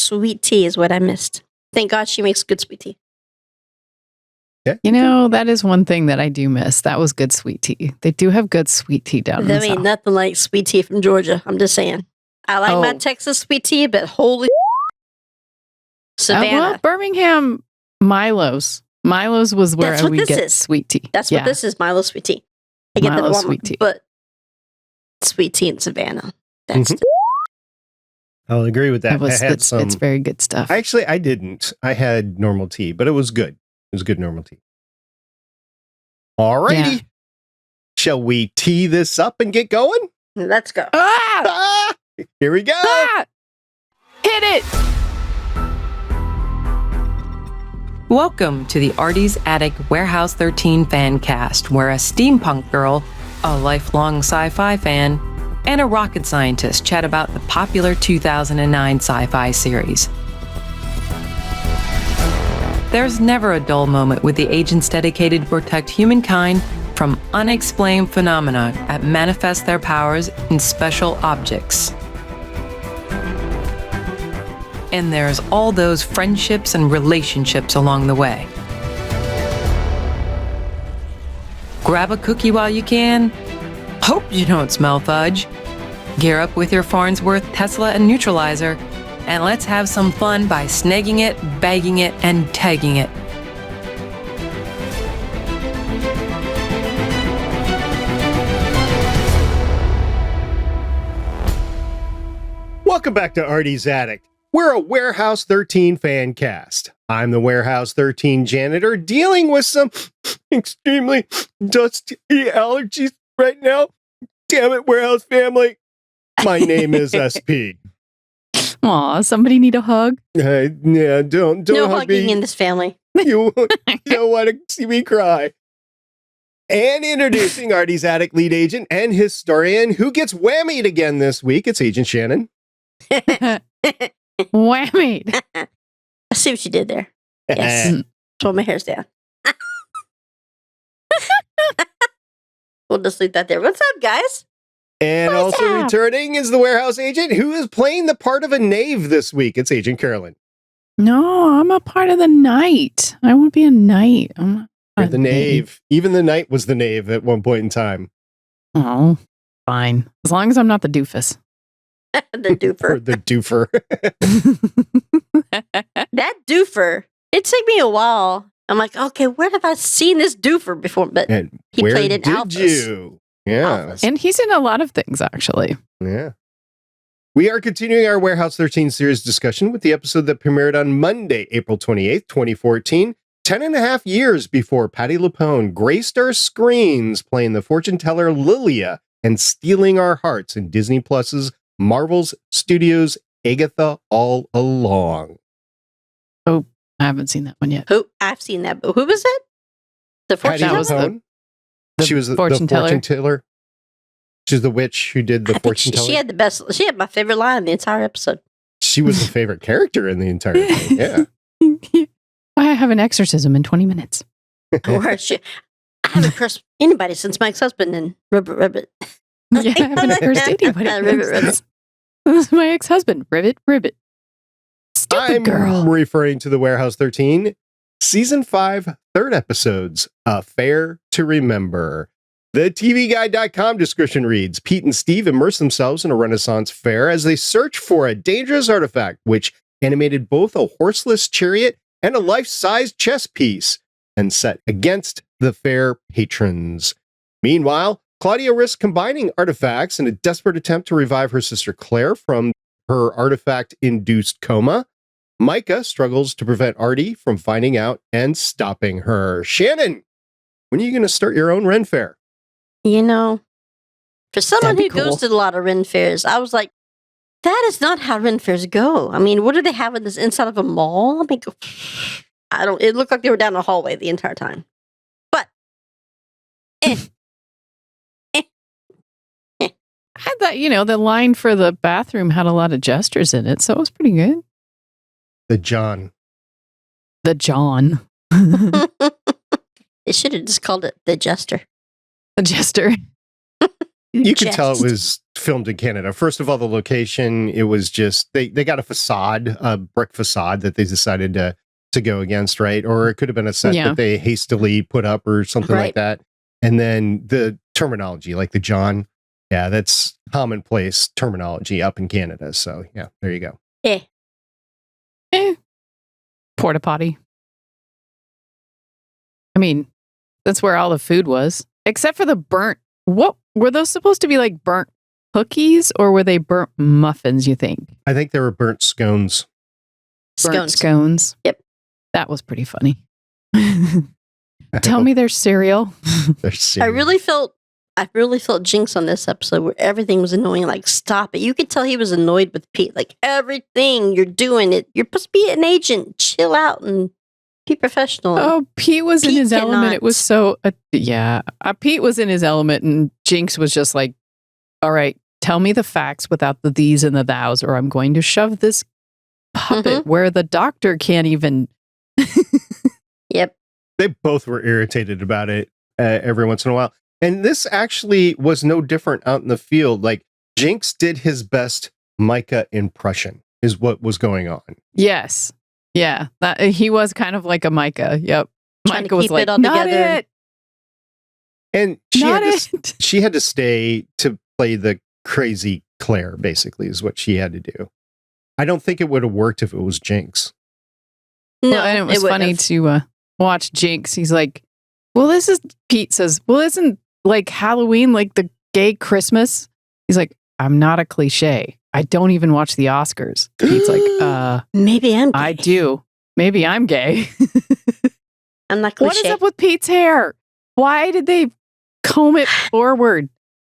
sweet tea is what I missed. Thank God she makes good sweet tea. Yeah. You know, that is one thing that I do miss. That was good sweet tea. They do have good sweet tea down in the There ain't South. nothing like sweet tea from Georgia. I'm just saying. I like my Texas sweet tea, but holy Savannah. Well, Birmingham Milo's. Milo's was where That's what we this get is. sweet tea. That's what this is, Milo sweet tea. I get that at Milo Walmart, sweet tea. but sweet tea in Savannah. That's I'll agree with that. It's very good stuff. Actually, I didn't. I had normal tea, but it was good. It was good normal tea. All righty. Yeah. Shall we tee this up and get going? Let's go. Here we go. Hit it. Welcome to the Artie's Attic Warehouse 13 Fancast, where a steampunk girl, a lifelong sci-fi fan, and a rocket scientist chat about the popular 2009 sci-fi series. There's never a dull moment with the agents dedicated to protect humankind from unexplained phenomena that manifest their powers in special objects. And there's all those friendships and relationships along the way. Grab a cookie while you can. Hope you don't smell fudge. Gear up with your Farnsworth, Tesla, and neutralizer, and let's have some fun by snagging it, bagging it, and tagging it. Welcome back to Artie's Attic. We're a Warehouse 13 fan cast. I'm the Warehouse 13 janitor dealing with some extremely dusty allergies right now. Damn it, Warehouse family. My name is SP. Aw, somebody need a hug? Yeah, don't no hug hugging me. in this family. You don't want to see me cry. And introducing Artie's Attic lead agent and historian who gets whammied again this week. It's Agent Shannon. Whammied. I see what you did there. Yes. Pull my hairs down. We'll just leave that there. What's up, guys? And What's also up? returning is the warehouse agent who is playing the part of a knave this week. It's Agent Carolyn. No, I'm a part of the knight. I want to be a knight. You're the knave. Even the knight was the knave at one point in time. Oh, fine. As long as I'm not the doofus. The doofer. Or the doofer. That doofer. It took me a while. I'm like, okay, where have I seen this doofer before? But And he where played in did Alphas. you? Yeah. Alphas. And he's in a lot of things, actually. Yeah. We are continuing our Warehouse 13 series discussion with the episode that premiered on Monday, April 28th, 2014, 10 and a half years before Patti LuPone graced our screens playing the fortune teller Lilia and stealing our hearts in Disney Plus's Marvel's Studios Agatha All Along. Oh, I haven't seen that one yet. Who? I've seen that, but who was it? The Patti fortune was teller? LuPone. the She was the fortune fortune teller. teller. She's the witch who did the I think fortune she teller. had the best. She had my favorite line in the entire episode. She was the favorite character in the entire thing. Yeah. I have an exorcism in 20 minutes. Or she, I haven't cursed anybody since my ex-husband and Ribbit. Yeah, I haven't cursed anybody. Ribbit. This is my ex-husband. Ribbit. Stupid I'm girl. referring to the Warehouse 13, Season 5, third episodes, Faire To Remember. The TVGuide.com description reads, Pete and Steve immerse themselves in a Renaissance fair as they search for a dangerous artifact which animated both a horseless chariot and a life-sized chess piece and set against the fair patrons. Meanwhile, Claudia risks combining artifacts in a desperate attempt to revive her sister Claire from her artifact-induced coma. Myka struggles to prevent Artie from finding out and stopping her. Shannon, when are you going to start your own Ren Fair? You know, for someone That'd who be goes cool. to a lot of Ren fairs, I was like, that is not how Ren fairs go. I mean, what do they have in this inside of a mall? I mean, I don't. It looked like they were down the hallway the entire time. But, I thought, the line for the bathroom had a lot of gestures in it, so it was pretty good. The John. The John. they should have just called it the Jester. The jester. You could tell it was filmed in Canada. First of all, the location, it was just, they got a facade, a brick facade that they decided to go against, right? Or it could have been a set that they hastily put up or something like that. And then the terminology, like the John, that's commonplace terminology up in Canada. So yeah, there you go. Porta potty. I mean, that's where all the food was, except for the burnt. What were those supposed to be, like burnt cookies, or were they burnt muffins, you think? I think they were burnt scones. Burnt scones. Yep. That was pretty funny. Tell me there's cereal. There's I really felt Jinx on this episode where everything was annoying. Like, stop it. You could tell he was annoyed with Pete. Like, everything you're doing, you're supposed to be an agent. Chill out and be professional. Oh, Pete was in his element. It was so, Pete was in his element, and Jinx was just like, all right, tell me the facts without the these and the thous, or I'm going to shove this puppet where the doctor can't even. Yep. They both were irritated about it every once in a while. And this actually was no different out in the field. Like, Jinx did his best Myka impression is what was going on. Yes. Yeah. He was kind of like a Myka. Yep. Trying Myka was like, not together. it. And she had to stay to play the crazy Claire, basically, is what she had to do. I don't think it would have worked if it was Jinx. No, well, and it was funny to watch Jinx. He's like, well, Pete says, well, isn't like Halloween like the gay Christmas? He's like, I'm not a cliche. I don't even watch the Oscars. Pete's like, maybe I'm gay. I do. Maybe I'm gay. I'm not cliche. What is up with Pete's hair? Why did they comb it forward?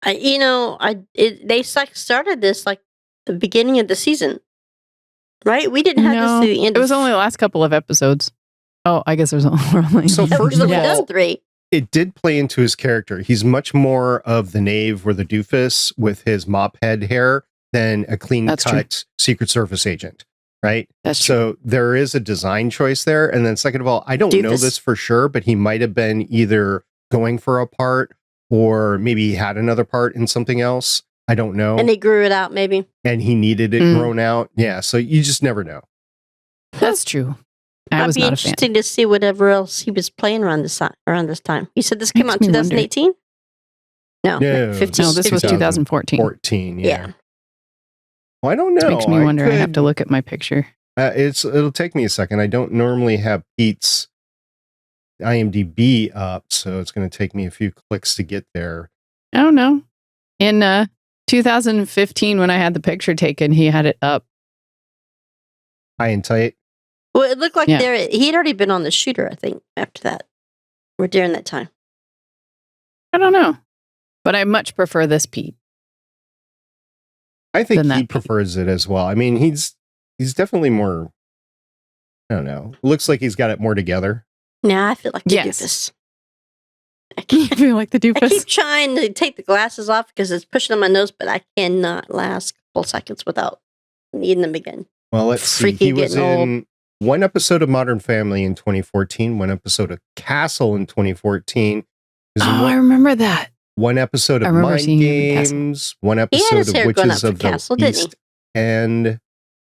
They started this like the beginning of the season, right? We didn't have this to the end. It was only the last couple of episodes. Oh, I guess there's only. So first of all, 3. It did play into his character. He's much more of the knave or the doofus with his mop head hair than a clean-cut Secret Service agent, right? That's true. So there is a design choice there. And then second of all, I don't know this for sure, but he might have been either going for a part or maybe he had another part in something else. I don't know. And they grew it out, maybe. And he needed it grown out. Yeah, so you just never know. That's true. I was not a fan. It'd be interesting to see whatever else he was playing around this time. You said this came out in 2018? No, 15. No, this was 2014. 14, yeah. Well, I don't know. It makes me wonder. I have to look at my picture. It'll take me a second. I don't normally have Pete's IMDb up, so it's going to take me a few clicks to get there. I don't know. In 2015, when I had the picture taken, he had it up. High and tight. Well, it looked like he'd already been on the shooter, I think, after that. Or during that time. I don't know. But I much prefer this Pete. I think he prefers it as well. I mean, he's definitely more, I don't know. Looks like he's got it more together. Yeah, I feel like the doofus. You feel like the doofus? I keep trying to take the glasses off because it's pushing on my nose, but I cannot last a couple seconds without needing them again. Well, let's see. He was in one episode of Modern Family in 2014, one episode of Castle in 2014. I remember that. One episode of Mind Games, one episode of Witches of the East End.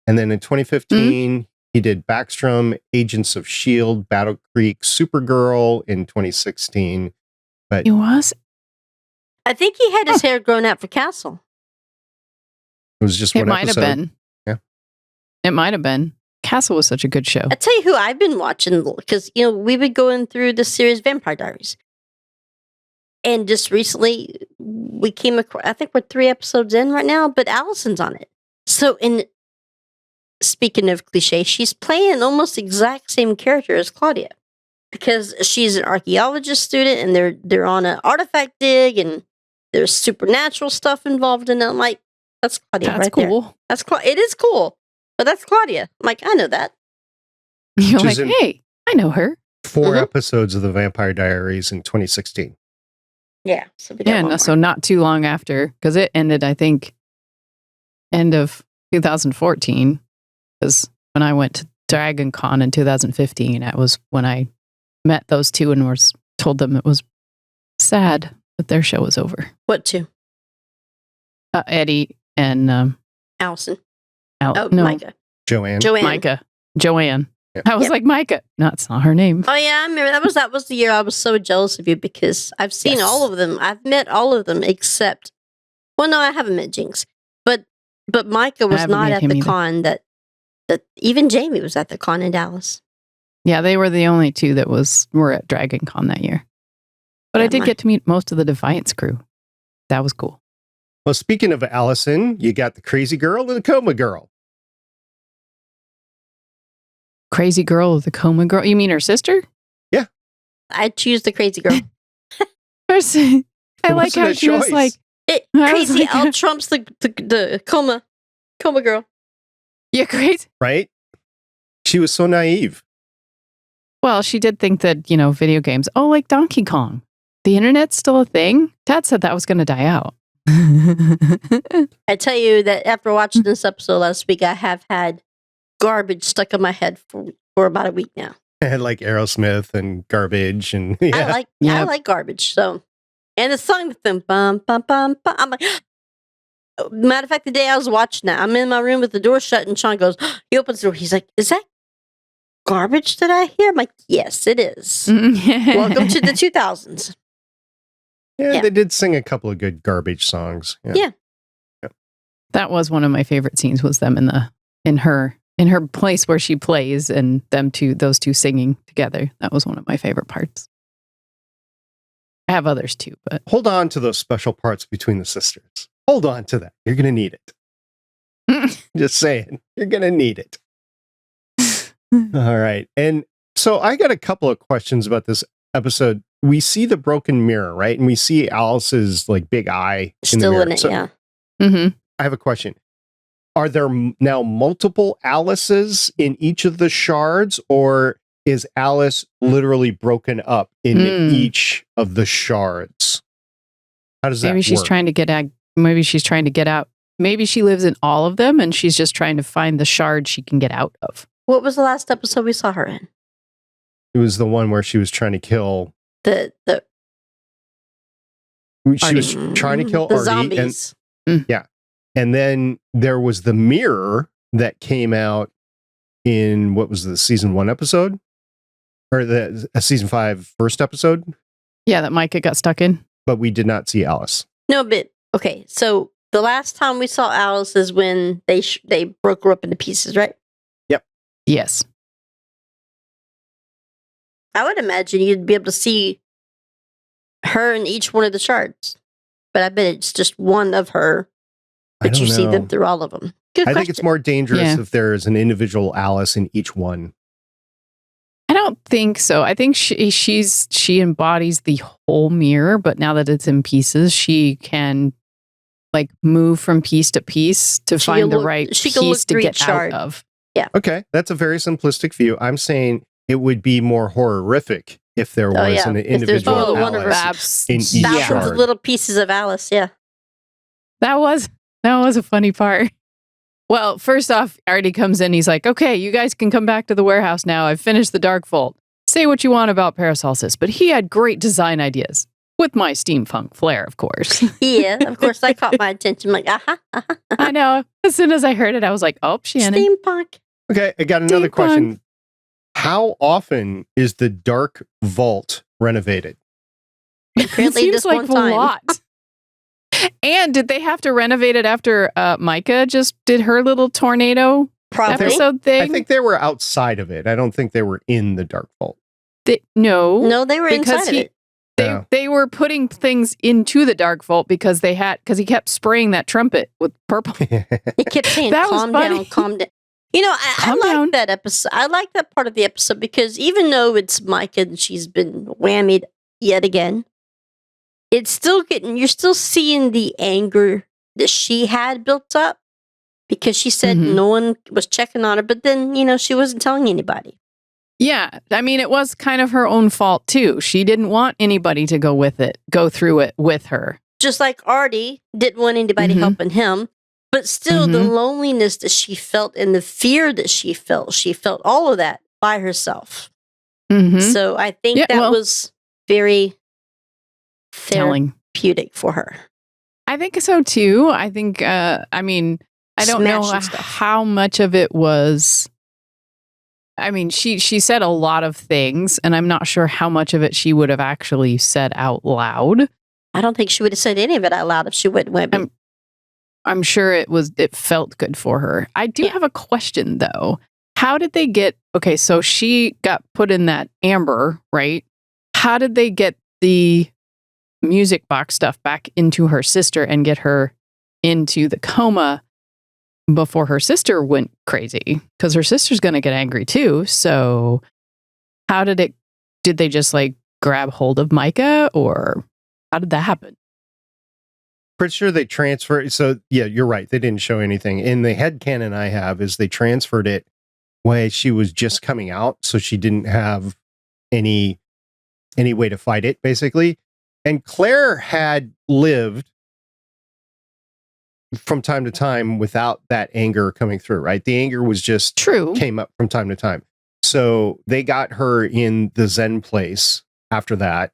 And then in 2015, he did Backstrom, Agents of S.H.I.E.L.D., Battle Creek, Supergirl in 2016. But he was? I think he had his hair grown out for Castle. It was just one episode. It might have been. Yeah. It might have been. Castle was such a good show. I'll tell you who I've been watching, because, we've been going through the series Vampire Diaries. And just recently, we came across, I think we're 3 episodes in right now, but Allison's on it. So, speaking of cliche, she's playing almost the exact same character as Claudia. Because she's an archaeologist student, and they're on an artifact dig, and there's supernatural stuff involved in it. I'm like, that's Claudia right there. That's cool. It is cool, but that's Claudia. I'm like, I know that. You're like, hey, I know her. 4 episodes of the Vampire Diaries in 2016. Yeah. So not too long after, because it ended, I think, end of 2014. Because when I went to Dragon Con in 2015, that was when I met those two and told them it was sad that their show was over. What 2? Eddie and Allison. no, Myka. Joanne. Myka. Joanne. Yep. I was like, Myka. No, it's not her name. Oh yeah, I remember that was the year I was so jealous of you because I've seen all of them. I've met all of them except, well, no, I haven't met Jinx, but Myka was not at the con that even Jamie was at the con in Dallas. Yeah, they were the only two that were at Dragon Con that year. But I did get to meet most of the Defiance crew. That was cool. Well, speaking of Allison, you got the crazy girl and the coma girl. Crazy girl or the coma girl? You mean her sister? Yeah. I choose the crazy girl. I like how she was like, crazy out trumps the coma girl. You're crazy. Right? She was so naive. Well, she did think that, video games, like Donkey Kong. The internet's still a thing? Dad said that was going to die out. I tell you that after watching this episode last week, I have had garbage stuck in my head for about a week now. And like Aerosmith and garbage and I like garbage. So, and the song with them bum bum bum bum. I'm like, matter of fact, the day I was watching that, I'm in my room with the door shut, and Sean goes, he opens the door. He's like, "Is that garbage that I hear?" I'm like, "Yes, it is." Welcome to the 2000s. Yeah, they did sing a couple of good garbage songs. Yeah. That was one of my favorite scenes. Was them in her place where she plays, and those two singing together. That was one of my favorite parts. I have others too, but hold on to those special parts between the sisters. Hold on to that. You're gonna need it. Just saying, you're gonna need it. All right, and so I got a couple of questions about this episode. We see the broken mirror, right? And we see Alice's like big eye still in the mirror. In it, so, yeah. Mm-hmm. I have a question. Are there now multiple Alices in each of the shards, or is Alice literally broken up in each of the shards? How does that work? Maybe she's trying to get out. Maybe she's trying to get out. Maybe she lives in all of them, and she's just trying to find the shard she can get out of. What was the last episode we saw her in? It was the one where she was trying to kill She was trying to kill the Artie. zombies. Yeah. And then there was the mirror that came out in, what was the season 1 episode? Or the season 5 first episode? Yeah, that Myka got stuck in. But we did not see Alice. No, but okay. So the last time we saw Alice is when they broke her up into pieces, right? Yep. Yes. I would imagine you'd be able to see her in each one of the shards. But I bet it's just one of her, but you see them through all of them. Good I think it's more dangerous if there's an individual Alice in each one. I don't think so. I think she embodies the whole mirror, but now that it's in pieces, she can like move from piece to piece to find the right piece to get out of. Yeah. Okay, that's a very simplistic view. I'm saying it would be more horrific if there was an individual Alice in each thousands shard. of little pieces of Alice. Yeah. That was a funny part. Well, first off, Artie comes in. He's like, "Okay, you guys can come back to the warehouse now. I've finished the Dark Vault. Say what you want about Paracelsus, but he had great design ideas. With my steampunk flair, of course." Yeah, of course. That caught my attention. I'm like, I know. As soon as I heard it, I was like, "Oh, Shannon." Steampunk. Okay, I got another question. How often is the Dark Vault renovated? Apparently, seems this like one time. A lot. And did they have to renovate it after Myka just did her little tornado episode thing? I think they were outside of it. I don't think they were in the Dark Vault. No, they were inside of it. They were putting things into the Dark Vault because he kept spraying that trumpet with purple. He kept saying, "Calm down, calm down." You know, I like that episode. I like that part of the episode because even though it's Myka and she's been whammied yet again, it's still you're still seeing the anger that she had built up because she said no one was checking on her, but then, she wasn't telling anybody. Yeah. I mean, it was kind of her own fault too. She didn't want anybody to go through it with her. Just like Artie didn't want anybody helping him, but still the loneliness that she felt and the fear that she felt all of that by herself. So I think that was very therapeutic for her. I think so too. I think, I mean, I don't know how much of it was. I mean, she said a lot of things, and I'm not sure how much of it she would have actually said out loud. I don't think she would have said any of it out loud if she wouldn't win. I'm sure it felt good for her. I do have a question though. How did they get, okay, so she got put in that amber, right? How did they get the music box stuff back into her sister and get her into the coma before her sister went crazy? Because her sister's going to get angry too. So how did they just like grab hold of Myka, or how did that happen? Pretty sure they transferred. So yeah, you're right. They didn't show anything. In the headcanon I have is they transferred it when she was just coming out. So she didn't have any way to fight it, basically. And Claire had lived from time to time without that anger coming through, right? The anger was just came up from time to time. So they got her in the Zen place after that,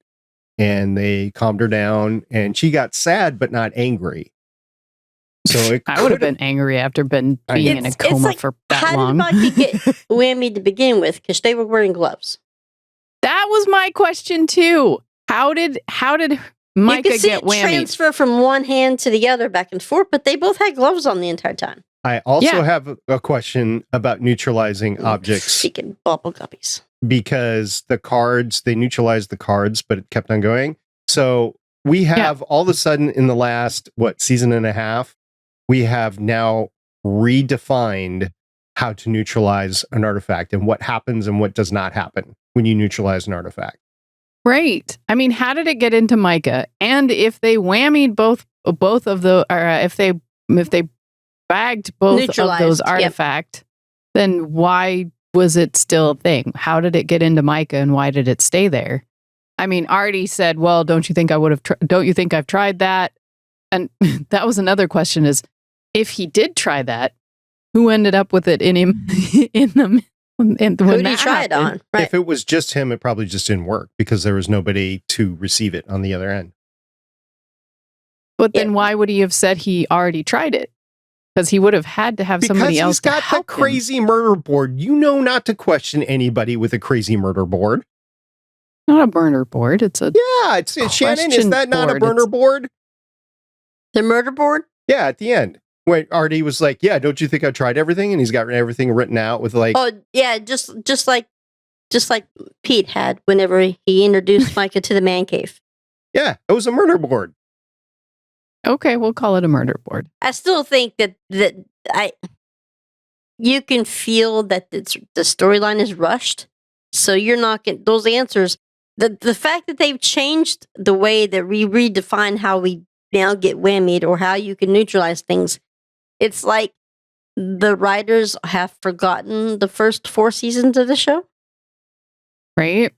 and they calmed her down, and she got sad but not angry. So I would have been angry after being in a coma for that long. How did Myka get whammied to begin with? Because they were wearing gloves. That was my question too. How did Myka get whammied? Transfer from one hand to the other back and forth, but they both had gloves on the entire time. I also have a question about neutralizing objects. Freaking bubble guppies. Because the cards, they neutralized the cards, but it kept on going. So we have all of a sudden in the last, season and a half, we have now redefined how to neutralize an artifact and what happens and what does not happen when you neutralize an artifact. Right. I mean, how did it get into Myka? And if they whammied both of the, or if they bagged both of those artifacts, then why was it still a thing? How did it get into Myka, and why did it stay there? I mean, Artie said, "Well, don't you think don't you think I've tried that?" And that was another question: is if he did try that, who ended up with it in him in the. Who did he try it on? Right. If it was just him, it probably just didn't work because there was nobody to receive it on the other end. But then why would he have said he already tried it? Because he would have had to have somebody else to help him. Because he's got the crazy murder board. You know not to question anybody with a crazy murder board. Not a burner board. It's a it's Shannon. Is that not a burner board? The murder board? Yeah, at the end. When Artie was like, "Yeah, don't you think I tried everything?" And he's got everything written out with like, "Oh yeah, just like Pete had whenever he introduced Myka to the man cave." Yeah, it was a murder board. Okay, we'll call it a murder board. I still think that you can feel that the storyline is rushed, so you're not getting those answers. The fact that they've changed the way that we redefine how we now get whammied or how you can neutralize things. It's like the writers have forgotten the first 4 seasons of the show. Right.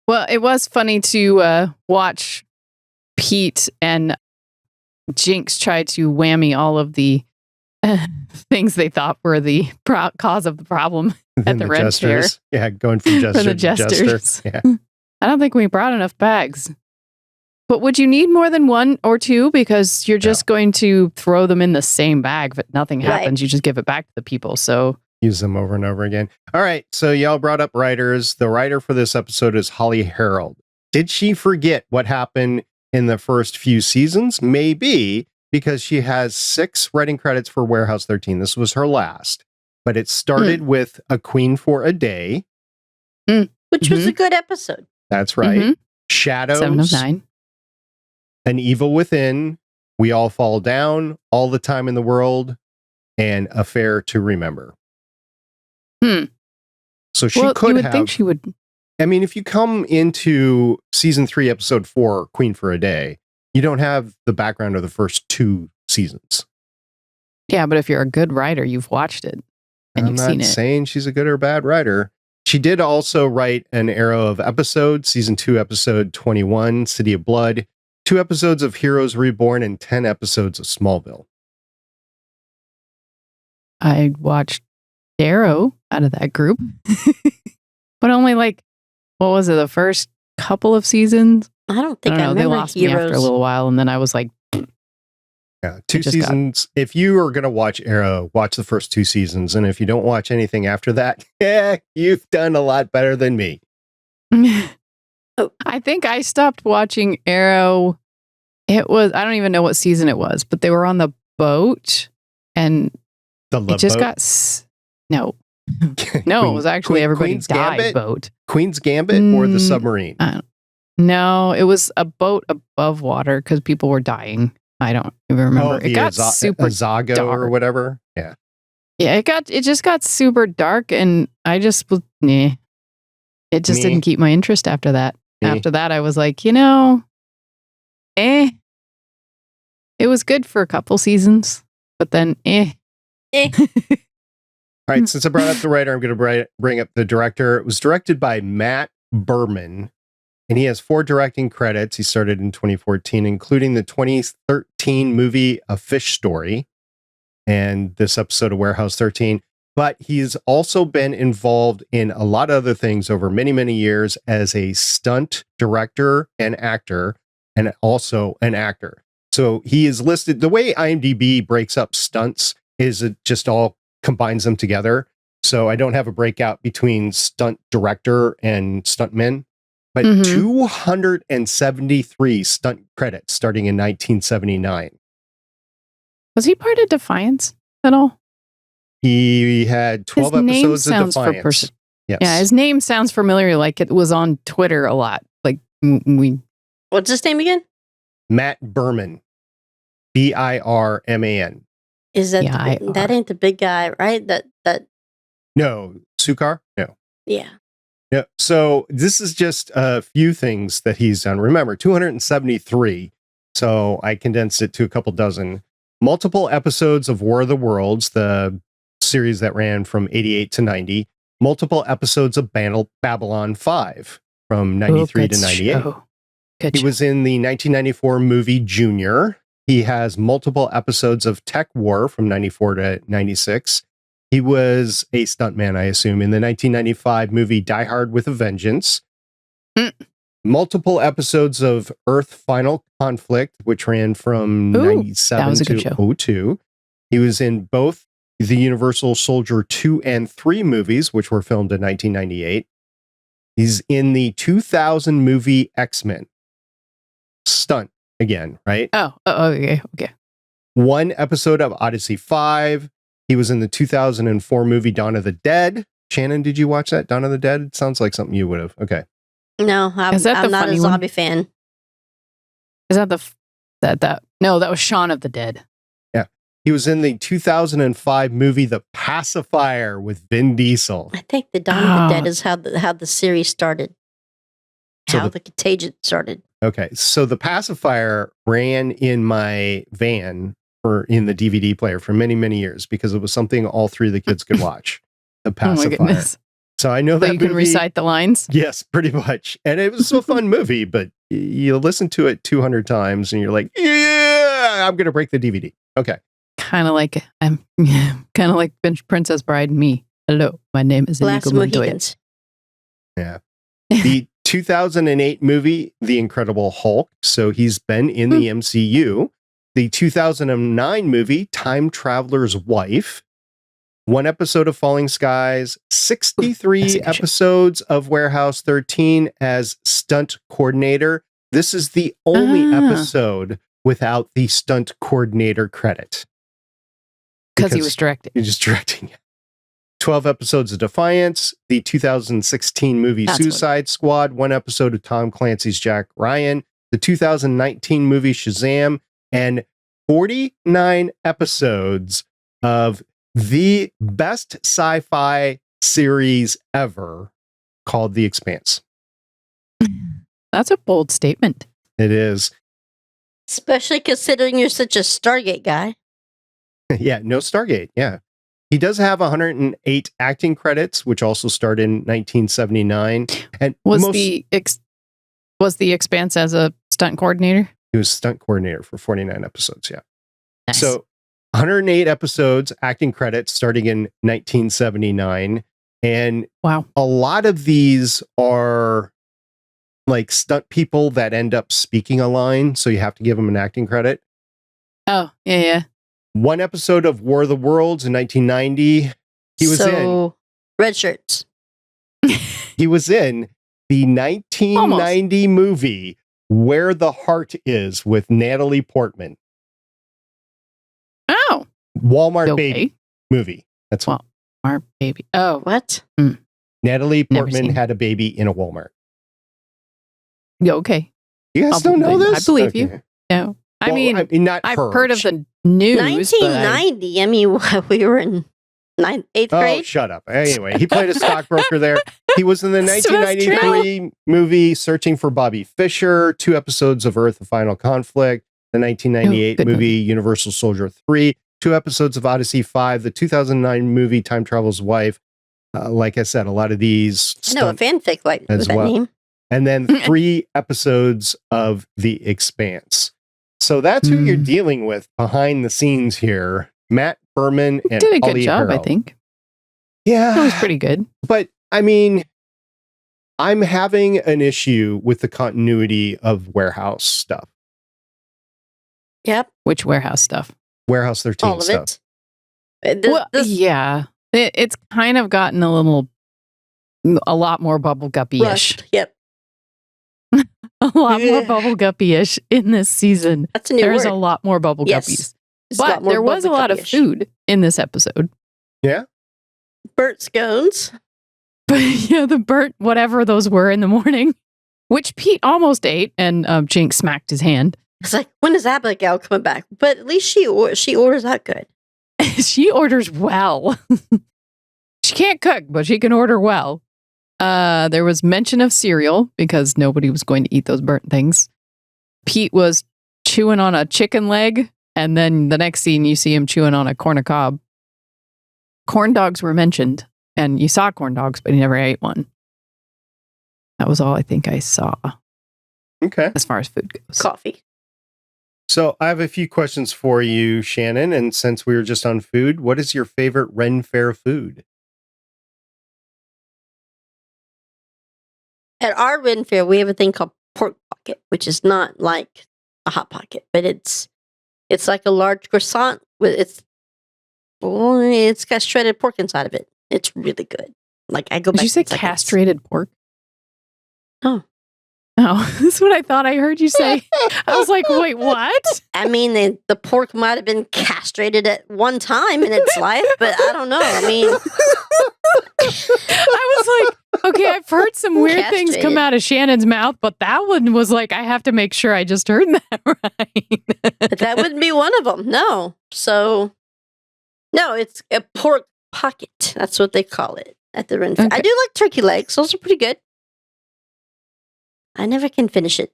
Well, it was funny to watch Pete and Jinx try to whammy all of the things they thought were the cause of the problem at the red chair. Yeah, going from jester to jester. Yeah. I don't think we brought enough bags. But would you need more than 1 or 2? Because you're just going to throw them in the same bag. But nothing happens. You just give it back to the people. So use them over and over again. All right. So y'all brought up writers. The writer for this episode is Holly Harold. Did she forget what happened in the first few seasons? Maybe, because she has 6 writing credits for Warehouse 13. This was her last. But it started with A Queen for a Day. Which was a good episode. That's right. Shadows. 7 of 9. An Evil Within, We All Fall Down, All the Time in the World, and A Faire to Remember. So she could have. Think she would. I mean, if you come into season 3, episode 4, Queen for a Day, you don't have the background of the first 2 seasons. Yeah, but if you're a good writer, you've watched it and you've seen it. I'm not saying she's a good or bad writer. She did also write an Arrow of Episodes, season 2, episode 21, City of Blood, 2 episodes of Heroes Reborn, and 10 episodes of Smallville. I watched Arrow out of that group, but only what was it, the first couple of seasons? I don't know. They lost me after a little while, and then I was like, Yeah, 2 seasons. If you are going to watch Arrow, watch the first 2 seasons. And if you don't watch anything after that, you've done a lot better than me. I think I stopped watching Arrow. I don't even know what season it was, but they were on the boat and it just got, no, it was actually everybody Queen's died Gambit? boat. Queen's Gambit or the submarine? No, it was a boat above water because people were dying. I don't even remember. It got super Zago dark. or whatever. Yeah. Yeah, it just got super dark and I just was, it just didn't keep my interest after that. After that, I was like, it was good for a couple seasons, but then All right, since I brought up the writer, I'm going to bring up the director. It was directed by Matt Berman, and he has 4 directing credits. He started in 2014, including the 2013 movie A Fish Story and this episode of Warehouse 13. But he's also been involved in a lot of other things over many, many years as a stunt director and actor, and also an actor. So he is listed, the way IMDb breaks up stunts is it just all combines them together. So I don't have a breakout between stunt director and stuntmen, but 273 stunt credits starting in 1979. Was he part of Defiance at all? He had 12 episodes of Defiance. Yes. Yeah, his name sounds familiar, like it was on Twitter a lot. Like What's his name again? Matt Berman. Birman. Is that that ain't the big guy, right? That No, Sukar? No. Yeah. Yeah. So this is just a few things that he's done. Remember, 273. So I condensed it to a couple dozen. Multiple episodes of War of the Worlds, the series that ran from 88 to 90. Multiple episodes of Babylon 5 from 93 to 98. He was in the 1994 movie Junior. He has multiple episodes of Tech War from 94 to 96. He was a stuntman, I assume, in the 1995 movie Die Hard with a Vengeance. Multiple episodes of Earth Final Conflict, which ran from 97 to 02. He was in both the Universal Soldier 2 and 3 movies, which were filmed in 1998. He's in the 2000 movie X-Men. Stunt again, right? Okay. 1 episode of Odyssey 5. He was in the 2004 movie Dawn of the Dead. Shannon, did you watch that? Dawn of the Dead? It sounds like something you would have. Okay. No, I'm not a zombie fan. Is that No, that was Shaun of the Dead. Yeah. He was in the 2005 movie The Pacifier with Vin Diesel. I think the Dawn of the Dead is how the series started. How the Contagion started. Okay. So The Pacifier ran in my van in the DVD player for many, many years because it was something all 3 of the kids could watch. The Pacifier. Oh my goodness. So I know that you can recite the lines? Yes, pretty much. And it was a fun movie, but you listen to it 200 times and you're like, yeah, I'm going to break the DVD. Okay. Kind of like Princess Bride and Me. Hello, my name is Inigo Montoya. Yeah. The 2008 movie, The Incredible Hulk. So he's been in the MCU. The 2009 movie, Time Traveler's Wife. 1 episode of Falling Skies, 63 episodes of Warehouse 13 as stunt coordinator. This is the only episode without the stunt coordinator credit. Because he was directing. He's just directing. 12 episodes of Defiance, the 2016 movie Suicide Squad, 1 episode of Tom Clancy's Jack Ryan, the 2019 movie Shazam, and 49 episodes of the best sci-fi series ever called The Expanse. That's a bold statement. It is. Especially considering you're such a Stargate guy. Yeah, no Stargate. Yeah. He does have 108 acting credits, which also started in 1979. And was the Expanse as a stunt coordinator? He was stunt coordinator for 49 episodes. Yeah. Nice. So 108 episodes, acting credits starting in 1979. And wow, a lot of these are like stunt people that end up speaking a line. So you have to give them an acting credit. Oh, yeah. One episode of War of the Worlds in 1990. He was in Red Shirts. He was in the 1990 movie Where the Heart Is with Natalie Portman. Oh. Walmart Baby movie. That's Walmart Baby. Oh. What? Natalie Portman had a baby in a Walmart. Yeah, okay. You guys don't know this? I believe you. No. I mean, I've heard of the news. 1990. I mean, we were in 8th grade. Oh, shut up. Anyway, he played a stockbroker there. He was in the 1993 movie Searching for Bobby Fischer, 2 episodes of Earth: The Final Conflict, the 1998 movie Universal Soldier 3, 2 episodes of Odyssey 5, the 2009 movie Time Traveler's Wife. Like I said, a lot of these. I know a fanfic like with that name. And then 3 episodes of The Expanse. So that's who you're dealing with behind the scenes here. Matt Berman and did a good Ollie job, Harrell. I think. Yeah. That was pretty good. But I mean, I'm having an issue with the continuity of warehouse stuff. Yep. Which warehouse stuff? Warehouse 13 All of stuff. it. Yeah. It's kind of gotten a lot more bubble guppy-ish. Yep. A lot more bubble guppy-ish in this season. That's a new There's word. a lot more bubble guppies. It's But there was a lot of food in this episode. Yeah. Burnt scones. But yeah, the burnt whatever those were in the morning, which Pete almost ate, and Jinx smacked his hand. It's like, when is Abigail coming back? But at least she orders out good. She orders well. She can't cook, but she can order well. There was mention of cereal because nobody was going to eat those burnt things. Pete was chewing on a chicken leg, and then the next scene you see him chewing on a corn cob. Corn dogs were mentioned, and you saw corn dogs, but he never ate one. That was all I think I saw. Okay. As far as food goes. Coffee. So I have a few questions for you, Shannon. And since we were just on food, what is your favorite Ren Fair food? At our Ren Fair, we have a thing called pork pocket, which is not like a hot pocket, but it's like a large croissant with it's got shredded pork inside of it. It's really good. Like I go back. Did you say castrated pork? Oh. Oh, that's what I thought I heard you say. I was like, wait, what? I mean, the pork might have been castrated at one time in its life, but I don't know. I mean, I was like, okay, I've heard some weird things come out of Shannon's mouth, but that one was like, I have to make sure I just heard that right. But that wouldn't be one of them. No. So, no, it's a pork pocket. That's what they call it at the Ren Fair. Okay. I do like turkey legs. Those are pretty good. I never can finish it,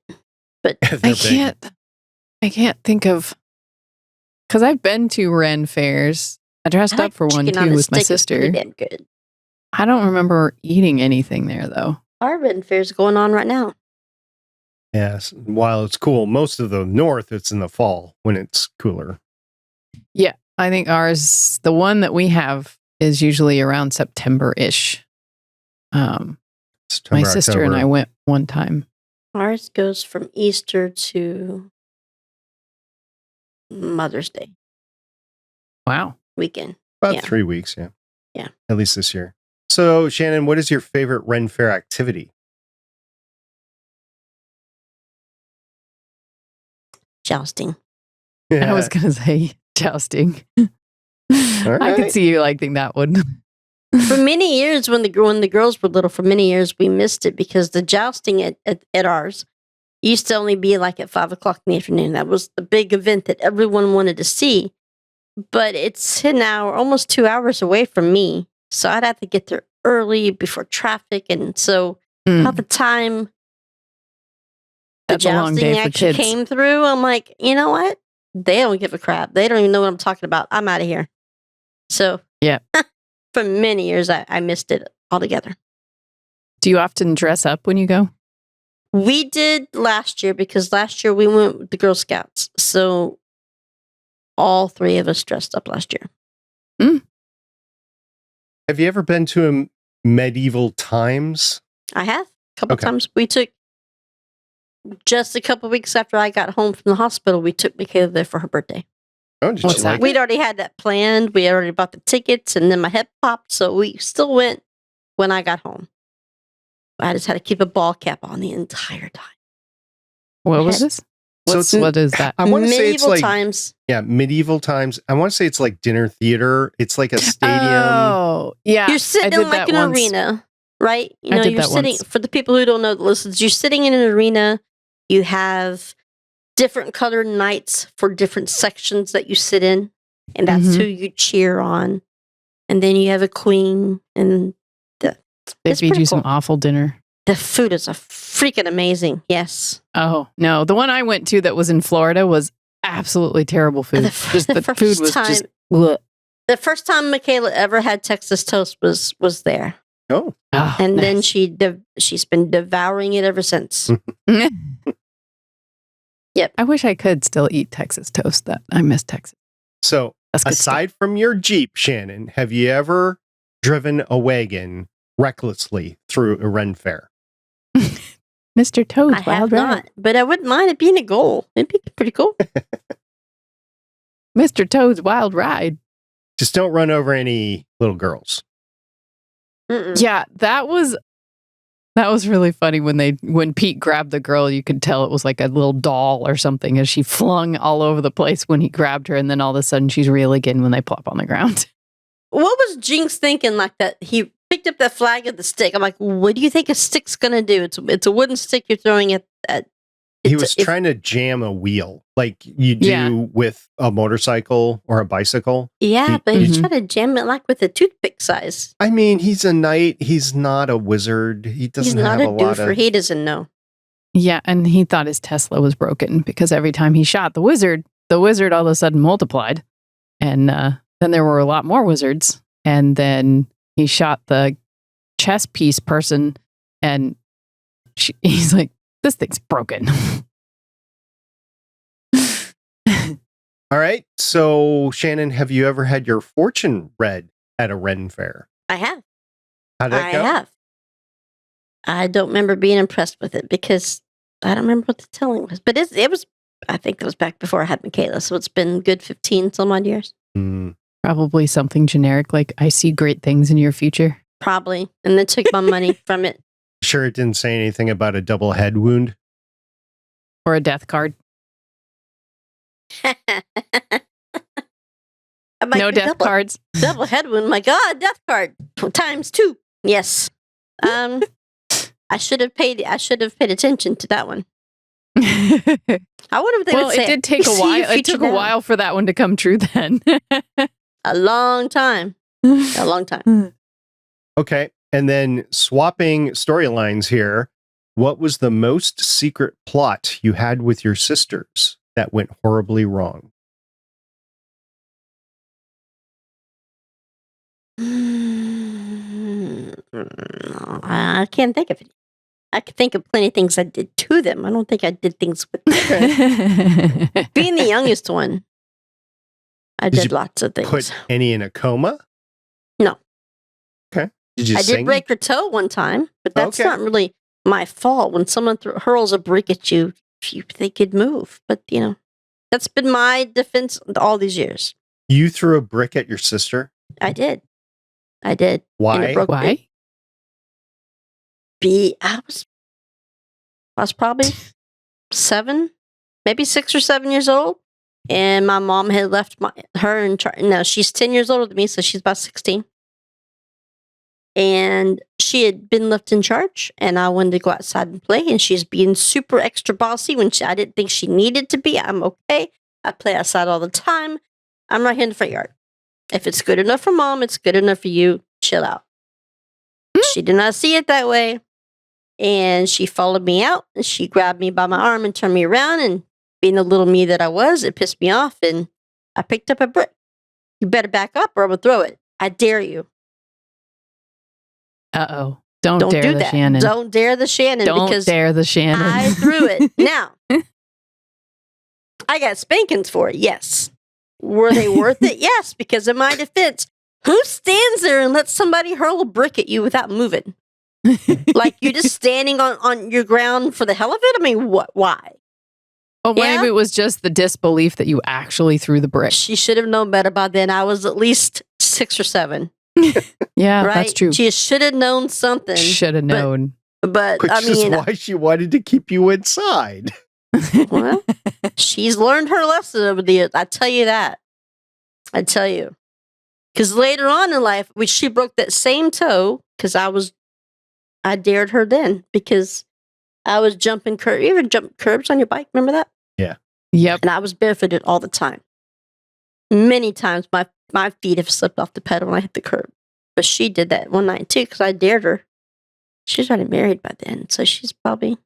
but I can't think of, because I've been to Ren Fairs. I dressed up for one too with my sister. Damn good. I don't remember eating anything there though. Our Ren Fair's going on right now. Yes. While it's cool, most of the north, it's in the fall when it's cooler. Yeah, I think ours, the one that we have, is usually around September-ish. My sister and I went one time. Ours goes from Easter to Mother's Day. Wow. Weekend. About 3 weeks, yeah. Yeah. At least this year. So, Shannon, what is your favorite Ren Fair activity? Jousting. Yeah. I was going to say jousting. All I could right. see you liking that one. For many years, when the girls were little, for many years we missed it because the jousting at ours used to only be like at 5 o'clock in the afternoon. That was the big event that everyone wanted to see. But it's an hour, almost 2 hours away from me, so I'd have to get there early before traffic, and so by the time the That's a long jousting day for actually kids. came through, I'm like, you know what? They don't give a crap. They don't even know what I'm talking about. I'm out of here. So yeah. For many years, I missed it altogether. Do you often dress up when you go? We did last year because last year we went with the Girl Scouts. So all 3 of us dressed up last year. Have you ever been to a medieval times? I have a couple Okay. times. We took just a couple weeks after I got home from the hospital. We took Myka there for her birthday. Oh, did What's you that? like We'd it? already had that planned. We already bought the tickets, and then my hip popped, so we still went when I got home. I just had to keep a ball cap on the entire time. What was this? So What is that? I want to say it's Medieval like times. yeah, medieval times. I want to say it's like dinner theater. It's like a stadium. Oh, yeah. You're I sitting did in like that an once. arena, right? You I know, did you're that sitting, once. for the people who don't know the listeners, you're sitting in an arena. You have different colored knights for different sections that you sit in, and that's Mhm. who you cheer on. And then you have a queen, and They it's feed pretty you some cool. awful dinner. The food is a freaking amazing. Yes. Oh, no. The one I went to that was in Florida was absolutely terrible food. The Just the first food was time- just bleh. The first time Michaela ever had Texas toast was there, Oh, Oh, and then nice. she's been devouring it ever since. Yep. I wish I could still eat Texas toast. That I miss Texas. so That's good aside from your Jeep, Shannon, have you ever driven a wagon recklessly through a Ren fair? stuff. Mr. Toad's I have Wild Ride. not, but I wouldn't mind it being a goal. It'd be pretty cool. Mr. Toad's Wild Ride. Just don't run over any little girls. Mm-mm. Yeah, that was really funny when Pete grabbed the girl. You could tell it was like a little doll or something as she flung all over the place when he grabbed her, and then all of a sudden she's real again when they plop on the ground. What was Jinx thinking like that? He picked up that flag of the stick. I'm like, what do you think a stick's gonna do? It's a wooden stick you're throwing at. He was trying to jam a wheel like you do Yeah. with a motorcycle or a bicycle. Yeah, but Mhm. he tried to jam it like with a toothpick size. I mean, he's a knight. He's not a wizard. He He's doesn't not have a a lot doofer. of. He doesn't know. Yeah, and he thought his Tesla was broken because every time he shot the wizard all of a sudden multiplied. And then there were a lot more wizards. And then he shot the chess piece person, and he's like, this thing's broken. All right. So, Shannon, have you ever had your fortune read at a Ren fair? I have. How'd that I go? have. I don't remember being impressed with it because I don't remember what the telling was. But it was. I think it was back before I had Michaela, so it's been good 15 some odd years, Hmm. Probably something generic like, I see great things in your future. probably. And then took my money from it. Sure, it didn't say anything about a double head wound. Or a death card. I'm like, No death double, cards. double head wound. My God, death card ×2. Yes. I should have paid attention to that one. I wonder if they Well, would say it did take a "See while. your It future took a now." while for that one to come true then. A long time. A long time. Okay. And then swapping storylines here. What was the most secret plot you had with your sisters that went horribly wrong? I can't think of it. I could think of plenty of things I did to them. I don't think I did things with them. Being the youngest one, I Did did you lots of things. Put any in a coma? No. Okay. Did you I sing? did break her toe one time, but that's Okay. not really my fault. When someone hurls a brick at you, they could move. But, that's been my defense all these years. You threw a brick at your sister? I did. And it Why? broke Why? I was probably 7, maybe 6 or 7 years old. And my mom had left her in charge. No, she's 10 years older than me, so she's about 16. And she had been left in charge, and I wanted to go outside and play, and she's being super extra bossy when I didn't think she needed to be. I'm okay. I play outside all the time. I'm right here in the front yard. If it's good enough for mom, it's good enough for you. Chill out. She did not see it that way. And she followed me out, and she grabbed me by my arm and turned me around, and being the little me that I was, it pissed me off, and I picked up a brick. You better back up or I'm going to throw it. I dare you. Uh-oh. Don't Don't dare do the that. Shannon. Don't dare the Shannon Don't because dare the Shannon. I threw it. Now, I got spankings for it, yes. Were they worth it? Yes, because in my defense, who stands there and lets somebody hurl a brick at you without moving? Like you're just standing on your ground for the hell of it? I mean, what? Why? Oh, maybe it was just the disbelief that you actually threw the brick. She should have known better by then. I was at least 6 or 7. Yeah, right? that's true. She should have known something. Should have known. But Which I mean, is why she wanted to keep you inside. well, she's learned her lesson over the years. I tell you that. I tell you. Because later on in life, when she broke that same toe, because I dared her then because I was jumping curbs. You ever jump curbs on your bike? Remember that? Yeah. Yep. And I was barefooted all the time. Many times my feet have slipped off the pedal when I hit the curb. But she did that one night too because I dared her. She's already married by then, so she's probably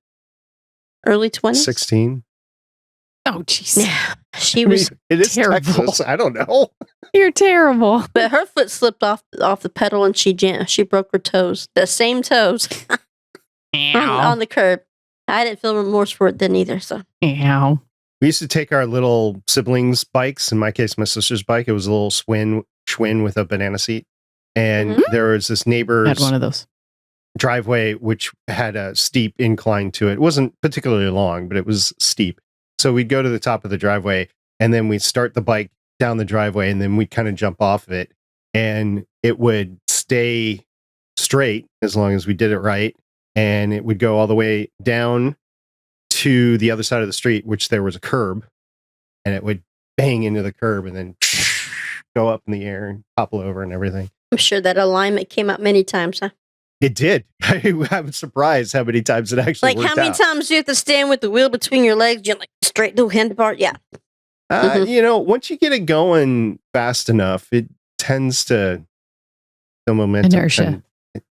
early 20s. 16. Oh, jeez. Yeah, she was it is terrible. Texas. I don't know. You're terrible. but her foot slipped off the pedal and she broke her toes. The same toes on the curb. I didn't feel remorse for it then either. So Ow. We used to take our little siblings' bikes. In my case, my sister's bike. It was a little Schwinn with a banana seat. And there was this neighbor's Had one of those. driveway, which had a steep incline to it. It wasn't particularly long, but it was steep. So we'd go to the top of the driveway and then we'd start the bike down the driveway and then we'd kind of jump off of it and it would stay straight as long as we did it right. And it would go all the way down to the other side of the street, which there was a curb, and it would bang into the curb and then go up in the air and topple over and everything. I'm sure that alignment came out many times, huh? It did. I'm surprised how many times it actually Like worked how many out. times do you have to stand with the wheel between your legs? You're like straight to handlebar. Yeah. Once you get it going fast enough, it tends to the momentum Inertia.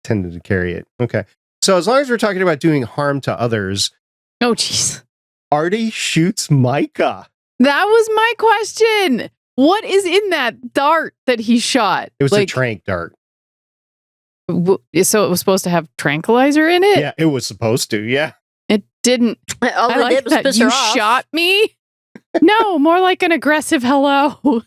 tended to carry it. Okay. So as long as we're talking about doing harm to others, Oh, jeez. Artie shoots Myka. That was my question. What is in that dart that he shot? It was a trank dart. So it was supposed to have tranquilizer in it? Yeah, it was supposed to. Yeah. It didn't. All I it like did was that piss you her off. shot me. No, more like an aggressive hello.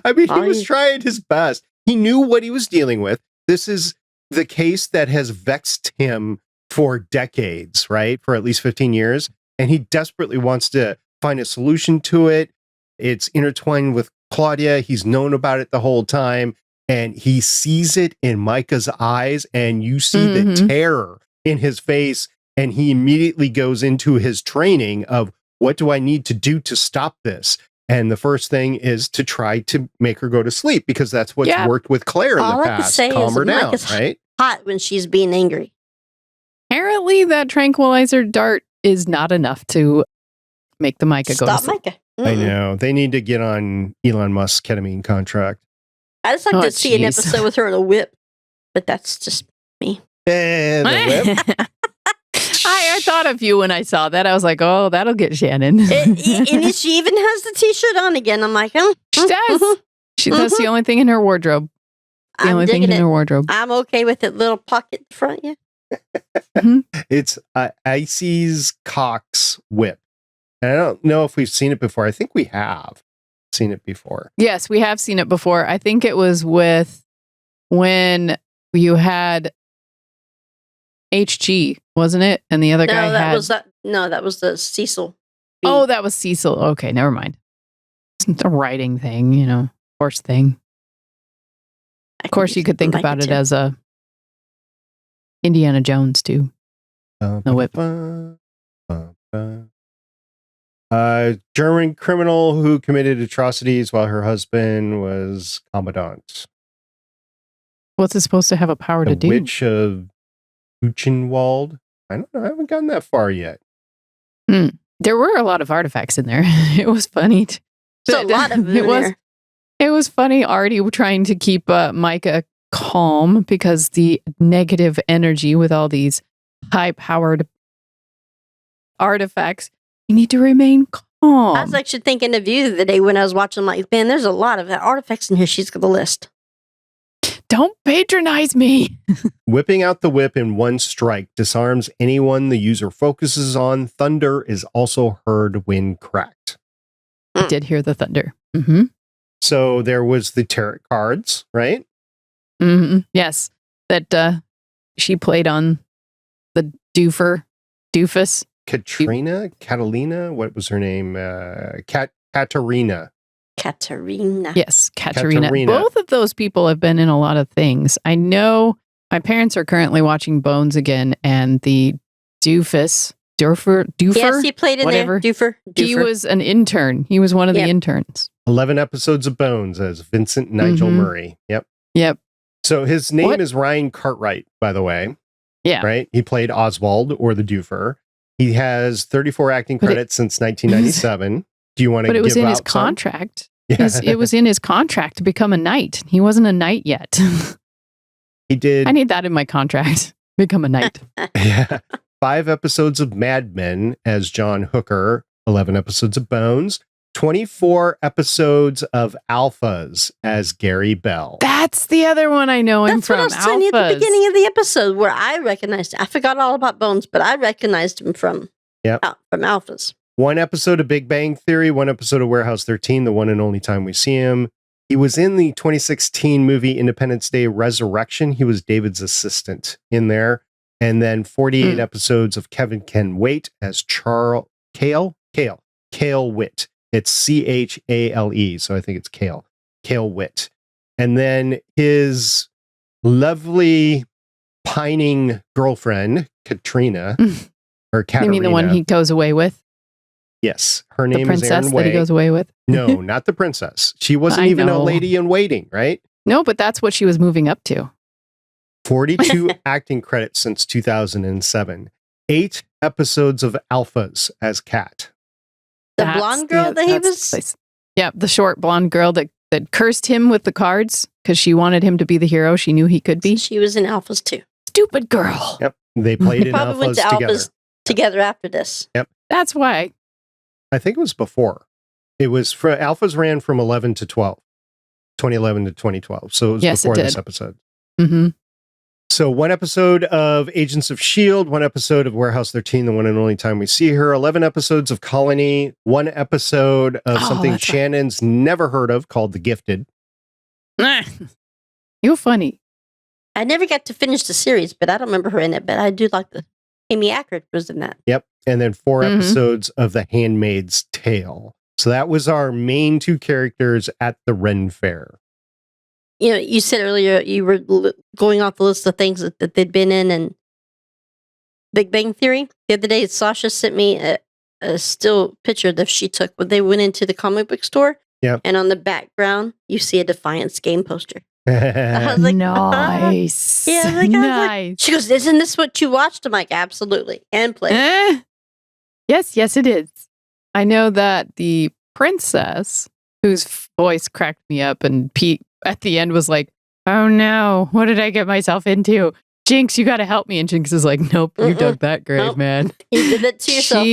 I mean, he was trying his best. He knew what he was dealing with. This is the case that has vexed him for decades, right? For at least 15 years. And he desperately wants to find a solution to it. It's intertwined with Claudia. He's known about it the whole time. And he sees it in Myka's eyes. And you see the terror in his face. And he immediately goes into his training of, what do I need to do to stop this? And the first thing is to try to make her go to sleep, because that's what's worked with Claire in the past. Calm her down, right? Hot when she's being angry. Apparently, that tranquilizer dart is not enough to make the Myka go to Stop sleep. Myka. I know. They need to get on Elon Musk's ketamine contract. I just like to see an episode with her in a whip, but that's just me. The whip. I thought of you when I saw that. I was like, oh, that'll get Shannon. And she even has the t-shirt on again. I'm like, she does. That's the only thing in her wardrobe. The only thing in her wardrobe. I'm okay with it. Little pocket in front, yeah. It's Icy's Cox whip. And I don't know if we've seen it before. I think we have seen it before. Yes, we have seen it before. I think it was with when you had HG, wasn't it? And the other guy had... that was the Cecil. Oh, that was Cecil. Okay, never mind. It's a writing thing, horse thing. Of course, you could think about it as a Indiana Jones, too. The whip. German criminal who committed atrocities while her husband was commandant. What's it supposed to have a power to do? Witch of Buchenwald. I don't know. I haven't gotten that far yet. There were a lot of artifacts in there. It was funny. A lot of them there. It was funny, Artie trying to keep Myka calm because the negative energy with all these high-powered artifacts, you need to remain calm. I was actually thinking of you the other day when I was watching, like, man, there's a lot of artifacts in here. She's got the list. Don't patronize me. Whipping out the whip in one strike disarms anyone the user focuses on. Thunder is also heard when cracked. I did hear the thunder. So there was the tarot cards, right? Yes. That she played on the doofus. Catalina. What was her name? Katarina. Katarina. Yes, Katarina. Both of those people have been in a lot of things. I know my parents are currently watching Bones again, and the Doofer. Yes, he played in there. Doofer. He was an intern. He was one of the interns. 11 episodes of Bones as Vincent Nigel Murray. Yep. So his name is Ryan Cartwright, by the way. Yeah. Right? He played Oswald or the Doofer. He has 34 acting credits since 1997. Do you want to give out? But it was in his contract. It was in his contract to become a knight. He wasn't a knight yet. He did. I need that in my contract. Become a knight. Yeah. 5 episodes of Mad Men as John Hooker. 11 episodes of Bones. 24 episodes of Alphas as Gary Bell. That's the other one I know him from. That's what I was telling you at the beginning of the episode, where I recognized him. I forgot all about Bones, but I recognized him from Alphas. 1 episode of Big Bang Theory, 1 episode of Warehouse 13, the one and only time we see him. He was in the 2016 movie Independence Day Resurrection. He was David's assistant in there. And then 48 episodes of Kevin Can Wait as Kale Witt. It's Chale, so I think it's Kale Witt. And then his lovely pining girlfriend, Katrina, or Katarina. You mean the one he goes away with? Yes. Her name is Erin Way. The princess that he goes away with? No, not the princess. She wasn't even a lady in waiting, right? No, but that's what she was moving up to. 42 acting credits since 2007. 8 episodes of Alphas as Kat. The blonde girl that he was? Yeah, the short blonde girl that cursed him with the cards because she wanted him to be the hero she knew he could be. She was in Alphas too. Stupid girl. Yep. They played in Probably went to Alphas together after this. Yep. That's why. I think it was before. It was Alphas ran from 11 to 12. 2011 to 2012. So it was before this episode. Mm-hmm. So 1 episode of Agents of S.H.I.E.L.D., 1 episode of Warehouse 13, the one and only time we see her, 11 episodes of Colony, 1 episode of something Shannon's never heard of called The Gifted. You're funny. I never got to finish the series, but I don't remember her in it, but I do like Amy Ackert was in that. Yep. And then 4 episodes of The Handmaid's Tale. So that was our main 2 characters at the Ren Fair. You know, you said earlier you were going off the list of things that they'd been in, and Big Bang Theory. The other day, Sasha sent me a still picture that she took when they went into the comic book store. Yeah. And on the background, you see a Defiance game poster. I was like, nice. Yeah, nice. She goes, "Isn't this what you watched?" I'm like, "Absolutely," and played. Yes, it is. I know that the princess, whose voice cracked me up, and Pete at the end was like, "Oh no, what did I get myself into? Jinx, you got to help me." And Jinx is like, "Nope, you dug that grave, man." You did it to yourself.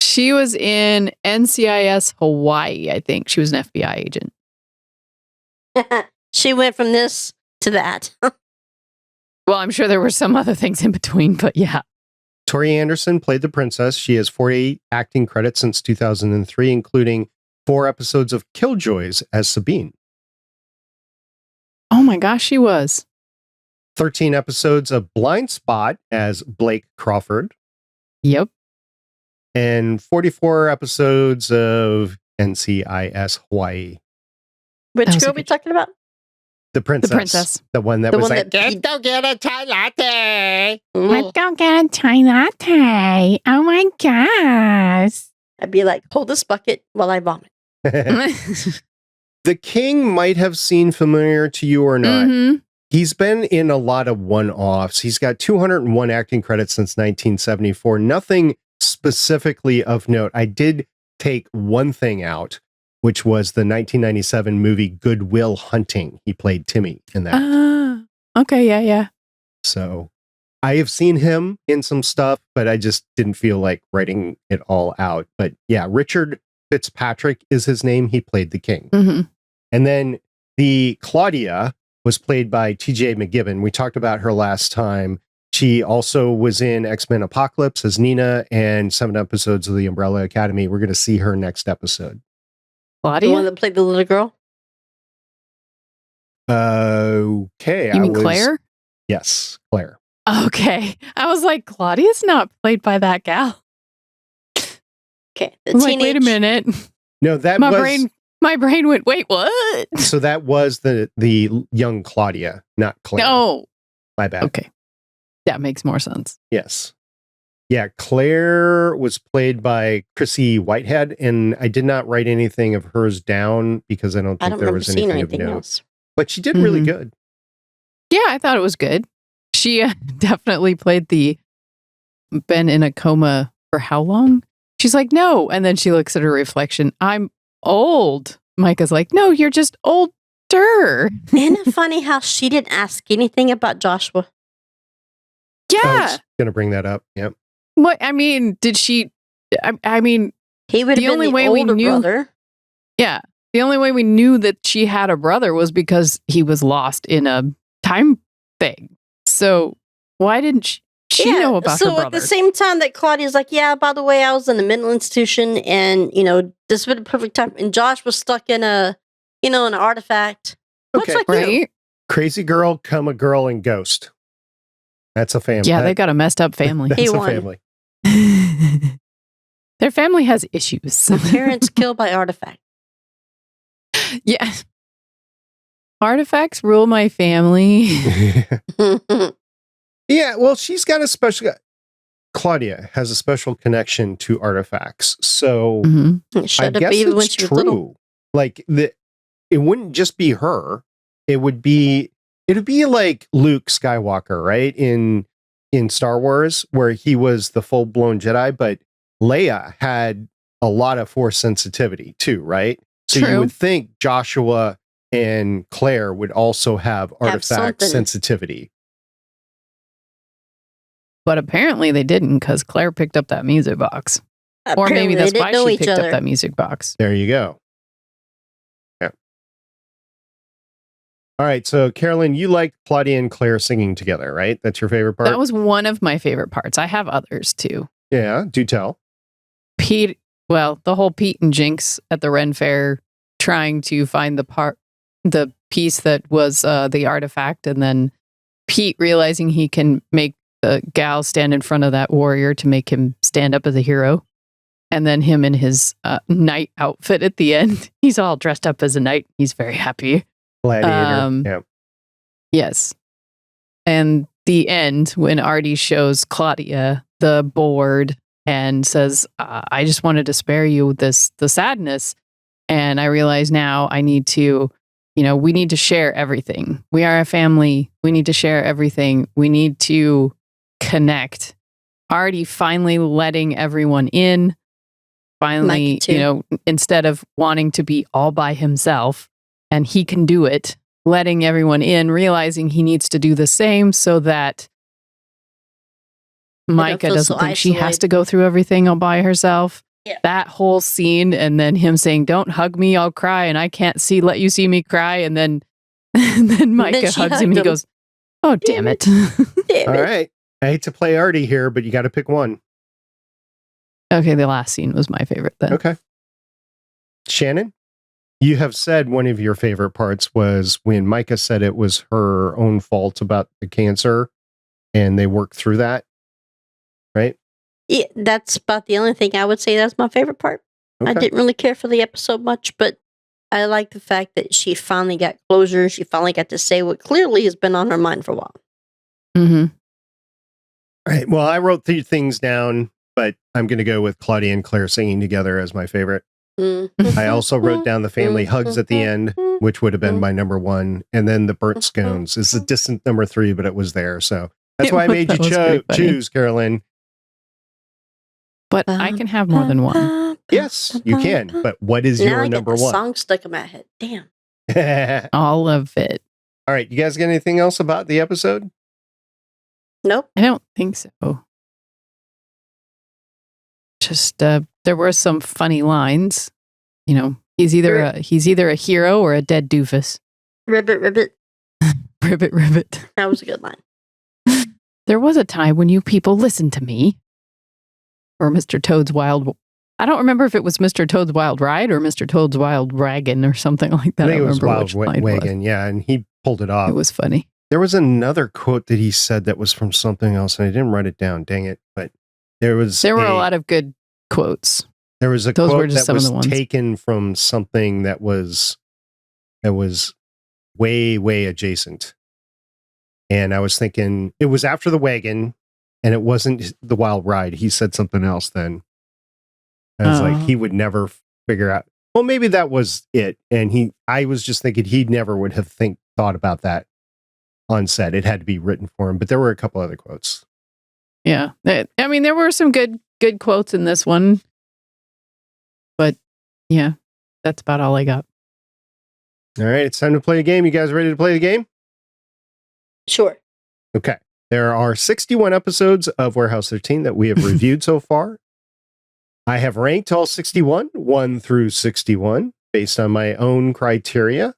She was in NCIS Hawaii, I think. She was an FBI agent. She went from this to that. Well, I'm sure there were some other things in between, but yeah. Tori Anderson played the princess. She has 48 acting credits since 2003, including 4 episodes of Killjoys as Sabine. Oh my gosh, she was. 13 episodes of Blind Spot as Blake Crawford. Yep. And 44 episodes of NCIS Hawaii. Which girl are we talking about? The princess. The princess. The one that was like, "Let's go get a chai latte. Let's go get a chai latte. Oh my gosh." I'd be like, "Hold this bucket while I vomit." The King might have seemed familiar to you or not. Mm-hmm. He's been in a lot of one-offs. He's got 201 acting credits since 1974. Nothing specifically of note. I did take one thing out, which was the 1997 movie Good Will Hunting. He played Timmy in that. Okay, yeah. So I have seen him in some stuff, but I just didn't feel like writing it all out. But yeah, Richard Fitzpatrick is his name. He played the King. Mm-hmm. And then the Claudia was played by TJ McGibbon. We talked about her last time. She also was in X-Men Apocalypse as Nina and 7 episodes of The Umbrella Academy. We're going to see her next episode. Claudia? The one that played the little girl? Okay. You mean Claire? Yes, Claire. Okay. I was like, Claudia's not played by that gal. Okay. I'm like, wait a minute. No, that My brain went, wait, what? So that was the young Claudia, not Claire. Oh. My bad. Okay. That makes more sense. Yes. Yeah, Claire was played by Chrissy Whitehead, and I did not write anything of hers down because I don't think there was anything of note. Else. But she did really good. Yeah, I thought it was good. She definitely played the been in a coma for how long? She's like, no. And then she looks at her reflection. I'm old. Myka's like, no, you're just older. Isn't it funny how she didn't ask anything about Joshua? Yeah. I was going to bring that up. Yep. What? I mean, did she? I mean, he would have been the older brother. Yeah. The only way we knew that she had a brother was because he was lost in a time thing. So why didn't she know about her brother? So at the same time that Claudia's like, yeah, by the way, I was in a mental institution and, this would be the perfect time. And Josh was stuck in an artifact. Okay. Like right? Crazy girl, come a girl and ghost. That's a family. Yeah, they got a messed up family. That's a family. Their family has issues. Parents killed by artifact. Yeah. Artifacts rule my family. Yeah, well, she's got a special... Claudia has a special connection to artifacts. So I guess it's true. Like, it wouldn't just be her. It'd be like Luke Skywalker, right? In Star Wars, where he was the full-blown Jedi, but Leia had a lot of Force sensitivity too, right? So you would think Joshua and Claire would also have artifact sensitivity. But apparently they didn't, because Claire picked up that music box. Or maybe that's why she picked up that music box. There you go. Yeah. All right, so Carolyn, you liked Claudia and Claire singing together, right? That's your favorite part? That was one of my favorite parts. I have others too. Yeah, do tell. The whole Pete and Jinx at the Ren Fair trying to find the piece that was the artifact, and then Pete realizing he can make the gal stand in front of that warrior to make him stand up as a hero. And then him in his knight outfit at the end. He's all dressed up as a knight. He's very happy. Gladiator. Yeah. Yes. And the end, when Artie shows Claudia the board and says, I just wanted to spare you the sadness. And I realize now I need to, we need to share everything. We are a family. We need to share everything. We need to connect. Artie finally letting everyone in. Finally, instead of wanting to be all by himself, and he can do it, letting everyone in, realizing he needs to do the same so that Myka doesn't think she has to go through everything all by herself. Yeah. That whole scene, and then him saying, "Don't hug me, I'll cry," and I can't let you see me cry, and then Myka hugs him and he goes, "Oh, damn it." All right. I hate to play Artie here, but you got to pick one. Okay, the last scene was my favorite then. Okay. Shannon, you have said one of your favorite parts was when Myka said it was her own fault about the cancer, and they worked through that, right? Yeah, that's about the only thing I would say that's my favorite part. Okay. I didn't really care for the episode much, but I like the fact that she finally got closure. She finally got to say what clearly has been on her mind for a while. Mm-hmm. All right. Well, I wrote 3 things down, but I'm going to go with Claudia and Claire singing together as my favorite. Mm-hmm. I also wrote down the family hugs at the end, which would have been my number 1. And then the burnt scones is a distant number 3, but it was there. So that's why I made you choose, Carolyn. But I can have more than one. Yes, you can. But what is your number 1? Song stuck in my head. Damn. All of it. All right. You guys got anything else about the episode? Nope. I don't think so. Just there were some funny lines. He's either a hero or a dead doofus. Ribbit, ribbit. Ribbit, ribbit. That was a good line. There was a time when you people listened to me. Or Mr. Toad's Wild... I don't remember if it was Mr. Toad's Wild Ride or Mr. Toad's Wild Wagon or something like that. I think it was Wild Wagon, yeah, and he pulled it off. It was funny. There was another quote that he said that was from something else, and I didn't write it down, dang it. But there were a lot of good quotes. There was a Those were quote just that some of was the ones. taken from something that was way, way adjacent. And I was thinking it was after the wagon and it wasn't the wild ride. He said something else then. I was like, he would never figure out. Well, maybe that was it. And I was just thinking he never would have thought about that on set. It had to be written for him. But there were a couple other quotes. Yeah. I mean, there were some good quotes in this one. But yeah, that's about all I got. All right, it's time to play a game. You guys ready to play the game? Sure. Okay. There are 61 episodes of Warehouse 13 that we have reviewed so far. I have ranked all 61, 1 through 61, based on my own criteria.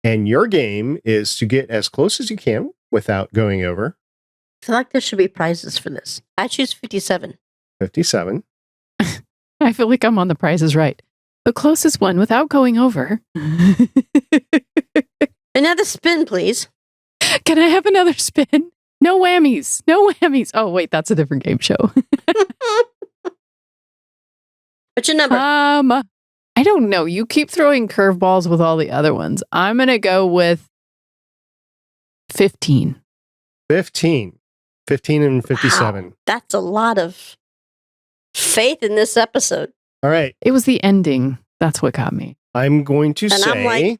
And your game is to get as close as you can without going over. I feel like there should be prizes for this. I choose 57. 57. I feel like I'm on the Price is Right. The closest one without going over. Another spin, please. Can I have another spin? No whammies. No whammies. Oh, wait, that's a different game show. What's your number? I don't know. You keep throwing curveballs with all the other ones. I'm going to go with 15. 15. 15 and 57. Wow, that's a lot of faith in this episode. All right. It was the ending. That's what got me. I'm going to say I'm like,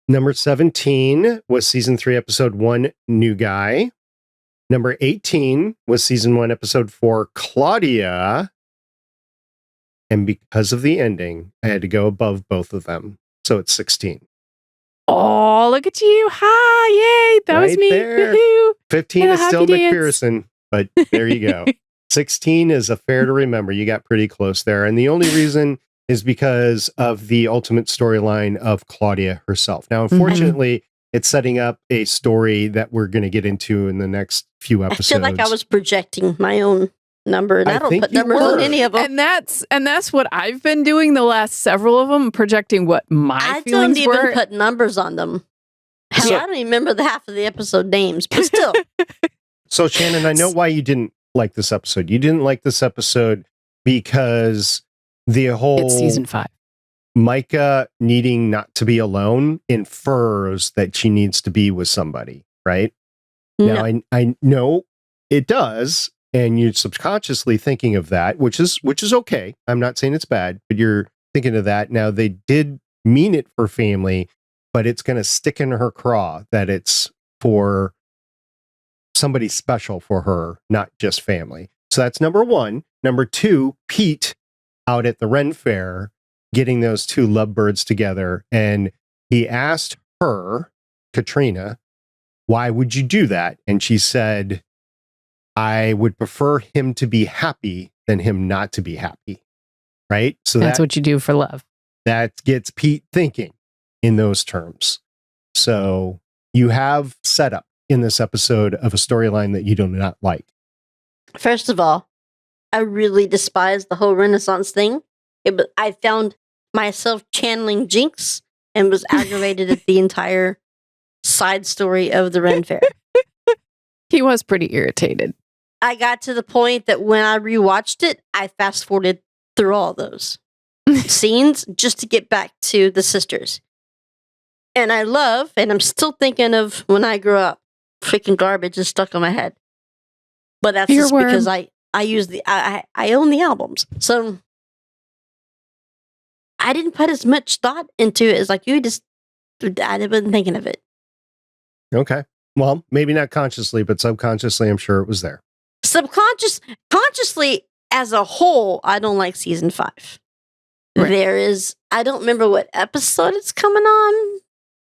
number 17 was season 3, episode 1, New Guy. Number 18 was season 1, episode 4, Claudia. And because of the ending, I had to go above both of them. So it's 16. Oh, look at you. Hi, yay. That was Right me. there. Woohoo. 15 And a is still happy dance. McPherson, but there you go. 16 is a Faire To Remember. You got pretty close there. And the only reason is because of the ultimate storyline of Claudia herself. Now, unfortunately, it's setting up a story that we're going to get into in the next few episodes. I feel like I was projecting my own number, and I don't think put you numbers were. on any of them. And that's what I've been doing the last several of them, projecting what my I don't feelings even were. put numbers on them. Hell, So- I don't even remember the half of the episode names, but still. So, Shannon, I know why you didn't like this episode. You didn't like this episode because the whole It's season 5. Myka needing not to be alone infers that she needs to be with somebody, right? Now, No. I know it does, and you're subconsciously thinking of that, which is okay. I'm not saying it's bad, but you're thinking of that. Now, they did mean it for family, but it's going to stick in her craw that it's for somebody special for her, not just family. So that's number 1. Number 2, Pete out at the Ren Fair getting those two lovebirds together, and he asked her, Katrina, why would you do that? And she said, I would prefer him to be happy than him not to be happy. Right? So That's what you do for love. that gets Pete thinking in those terms. So you have setup in this episode of a storyline that you do not like. First of all, I really despise the whole Renaissance thing. I found myself channeling Jinx and was aggravated at the entire side story of the Ren Fair. He was pretty irritated. I got to the point that when I rewatched it, I fast forwarded through all those scenes just to get back to the sisters. And I love, and I'm still thinking of when I grew up. Freaking garbage is stuck in my head. But that's just Earworm. because I use I own the albums. So I didn't put as much thought into it as like you just, I wasn't thinking of it. Okay. Well, maybe not consciously, but subconsciously, I'm sure it was there. Consciously as a whole, I don't like season 5. Right. I don't remember what episode it's coming on.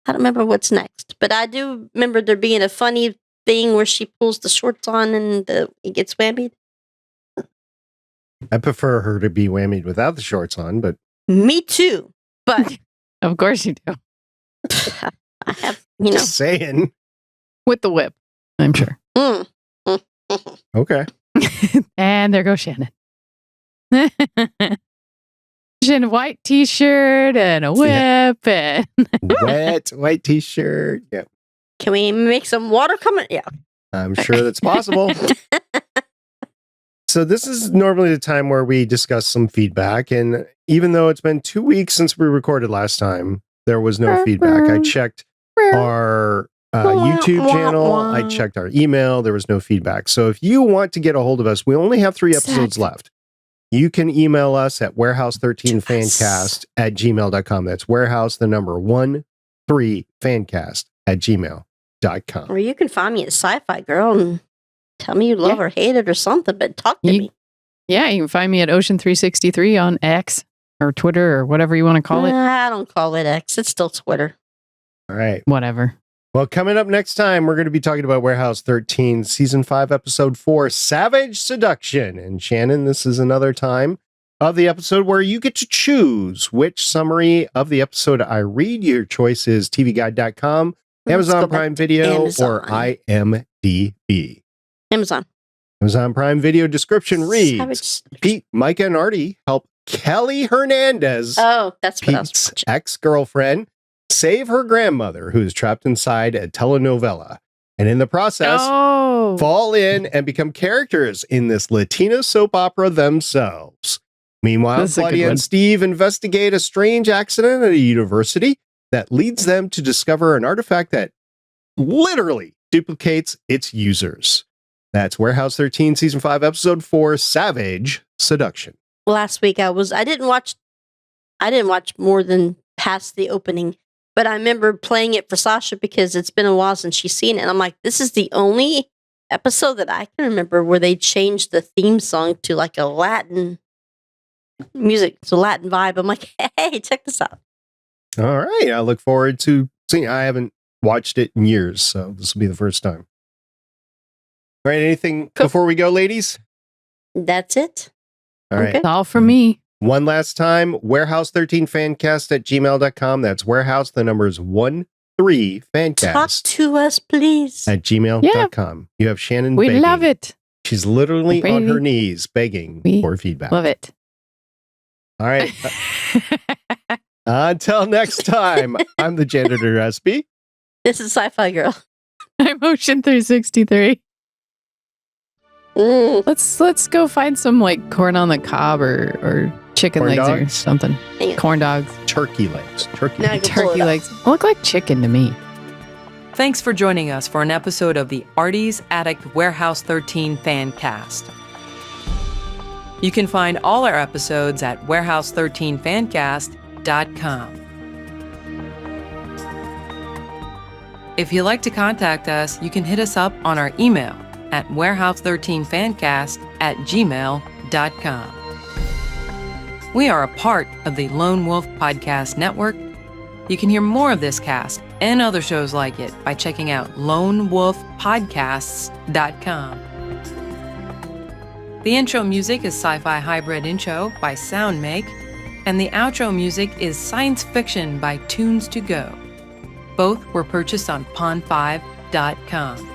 I don't remember what's next, but I do remember there being a funny thing where she pulls the shorts on and it gets whammied. I prefer her to be whammied without the shorts on, but Me too, but Of course you do. I have, you know. just saying. With the whip, I'm sure. Okay. And there goes Shannon. Shannon, white t-shirt and a whip. And Wet white t-shirt. Yeah. Can we make some water coming? Yeah. I'm sure that's possible. So this is normally the time where we discuss some feedback. And even though it's been 2 weeks since we recorded last time, there was no feedback. I checked our YouTube channel. I checked our email. There was no feedback. So if you want to get a hold of us, we only have 3 episodes left. You can email us at warehouse13fancast@gmail.com. That's warehouse, the number 13fancast@gmail.com. Or you can find me at Sci-Fi Girl and tell me you love or hate it or something, but talk to me. Yeah, you can find me at Ocean363 on X or Twitter or whatever you want to call it. I don't call it X. It's still Twitter. All right. Whatever. Well, coming up next time, we're going to be talking about Warehouse 13, Season 5, Episode 4, Savage Seduction. And Shannon, this is another time of the episode where you get to choose which summary of the episode I read. Your choice is tvguide.com, Amazon Prime Video, or IMDb. Amazon Prime Video description reads, Pete, Myka, and Artie help Kelly Hernandez, that's what Pete's ex-girlfriend, save her grandmother who is trapped inside a telenovela, and in the process, fall in and become characters in this Latino soap opera themselves. Meanwhile, Claudia and Steve investigate a strange accident at a university that leads them to discover an artifact that literally duplicates its users. That's Warehouse 13, Season 5, Episode 4, Savage Seduction. Last week I didn't watch more than past the opening, but I remember playing it for Sasha because it's been a while since she's seen it. And I'm like, this is the only episode that I can remember where they changed the theme song to like a Latin music, it's a Latin vibe. I'm like, hey, check this out. All right. I look forward to seeing. I haven't watched it in years, so this will be the first time. All right. Anything before we go, ladies? That's it. All right. That's all for me. One last time, warehouse13fancast@gmail.com. That's warehouse, the numbers 13fancast. Talk to us, please. At gmail.com. You have Shannon We begging. love it. She's literally on her knees begging for feedback. Love it. All right. Until next time, I'm the Janitor SP. This is Sci-Fi Girl. I'm Ocean 363. Let's go find some like corn on the cob or chicken Corn legs dogs? or something. Corn dogs. Turkey legs. Turkey legs. Look like chicken to me. Thanks for joining us for an episode of the Artie's Addict Warehouse 13 Fancast. You can find all our episodes at warehouse13fancast.com. If you'd like to contact us, you can hit us up on our email at warehouse13fancast@gmail.com. We are a part of the Lone Wolf Podcast Network. You can hear more of this cast and other shows like it by checking out lonewolfpodcasts.com. The intro music is Sci-Fi Hybrid Intro by Soundmake, and the outro music is Science Fiction by Tunes to Go. Both were purchased on pond5.com.